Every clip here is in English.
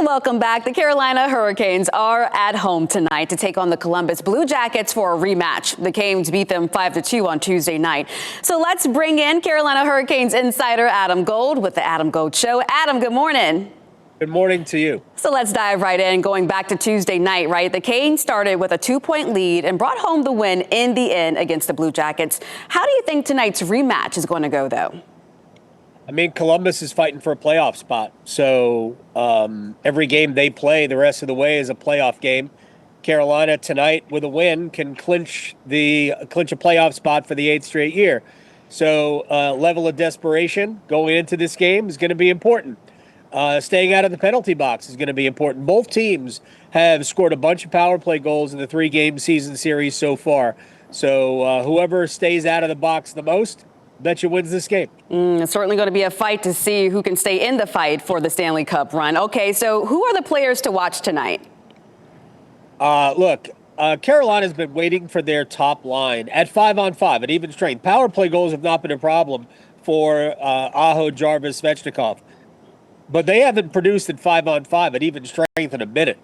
Welcome back. The Carolina Hurricanes are at home tonight to take on the Columbus Blue Jackets for a rematch. The Canes beat them 5-2 on Tuesday night. So let's bring in Carolina Hurricanes insider Adam Gold with the Adam Gold Show. Adam, good morning. Good morning to you. So let's dive right in. Going back to Tuesday night, right? The Canes started with a 2-point lead and brought home the win in the end against the Blue Jackets. How do you think tonight's rematch is going to go, though? I mean, Columbus is fighting for a playoff spot. So every game they play the rest of the way is a playoff game. Carolina tonight with a win can clinch a playoff spot for the 8th straight year. So level of desperation going into this game is going to be important. Staying out of the penalty box is going to be important. Both teams have scored a bunch of power play goals in the 3-game season series so far. So whoever stays out of the box the most, bet you wins this game. It's certainly going to be a fight to see who can stay in the fight for the Stanley Cup run. Okay, so who are the players to watch tonight? Carolina's been waiting for their top line at 5-on-5 at even strength. Power play goals have not been a problem for Aho, Jarvis, Svechnikov. But they haven't produced at 5-on-5 at even strength in a minute.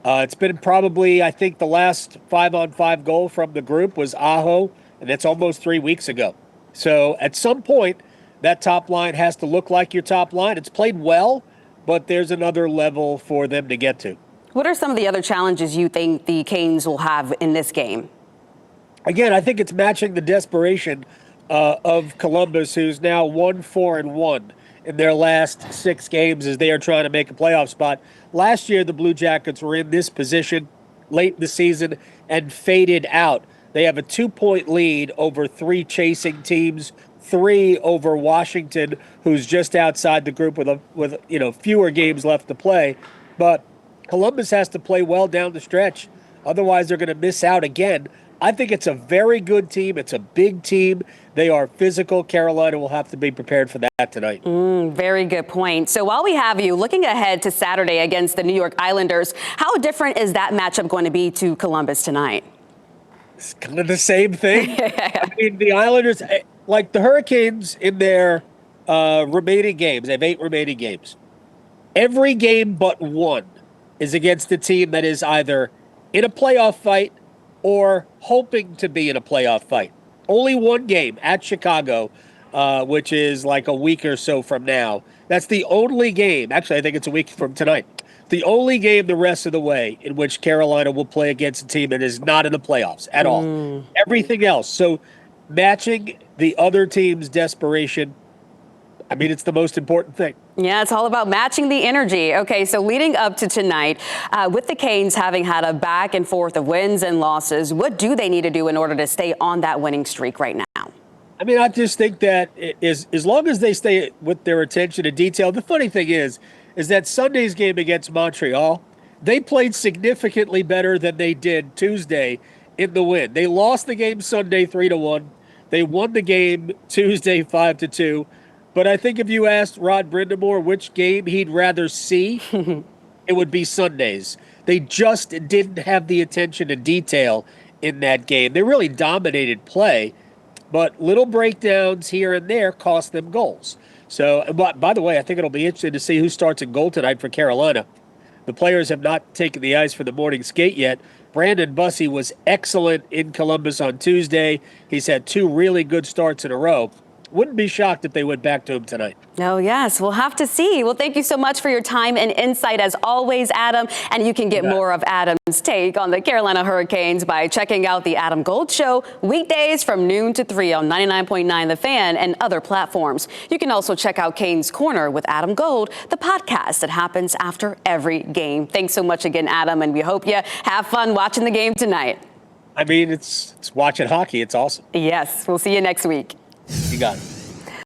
It's been probably, I think, the last 5-on-5 goal from the group was Aho, and that's almost 3 weeks ago. So at some point, that top line has to look like your top line. It's played well, but there's another level for them to get to. What are some of the other challenges you think the Canes will have in this game? Again, I think it's matching the desperation of Columbus, who's now 1-4-1 in their last 6 games as they are trying to make a playoff spot. Last year, the Blue Jackets were in this position late in the season and faded out. They have a 2-point lead over 3 chasing teams, 3 over Washington, who's just outside the group with fewer games left to play. But Columbus has to play well down the stretch. Otherwise, they're going to miss out again. I think it's a very good team. It's a big team. They are physical. Carolina will have to be prepared for that tonight. Very good point. So while we have you, looking ahead to Saturday against the New York Islanders, how different is that matchup going to be to Columbus tonight? It's kind of the same thing. I mean, the Islanders, like the Hurricanes in their remaining games, they have 8 remaining games. Every game but one is against a team that is either in a playoff fight or hoping to be in a playoff fight. Only one game at Chicago, which is like a week or so from now. That's the only game. Actually, I think it's a week from tonight. The only game the rest of the way in which Carolina will play against a team that is not in the playoffs at all. Everything else. So matching the other team's desperation, I mean, it's the most important thing. Yeah, it's all about matching the energy. Okay, so leading up to tonight, with the Canes having had a back and forth of wins and losses, what do they need to do in order to stay on that winning streak right now? I mean, I just think that as long as they stay with their attention to detail, the funny thing is that Sunday's game against Montreal, they played significantly better than they did Tuesday in the win. They lost the game Sunday 3-1. They won the game Tuesday 5-2. But I think if you asked Rod Brindamore which game he'd rather see, it would be Sunday's. They just didn't have the attention to detail in that game. They really dominated play, but little breakdowns here and there cost them goals. So, by the way, I think it'll be interesting to see who starts in goal tonight for Carolina. The players have not taken the ice for the morning skate yet. Brandon Bussey was excellent in Columbus on Tuesday. He's had 2 really good starts in a row. Wouldn't be shocked if they went back to him tonight. Oh, yes. We'll have to see. Well, thank you so much for your time and insight as always, Adam. And you can get more of Adam's take on the Carolina Hurricanes by checking out the Adam Gold Show weekdays from noon to 3 on 99.9 The Fan and other platforms. You can also check out Canes Corner with Adam Gold, the podcast that happens after every game. Thanks so much again, Adam, and we hope you have fun watching the game tonight. I mean, it's watching hockey. It's awesome. Yes. We'll see you next week. You got it.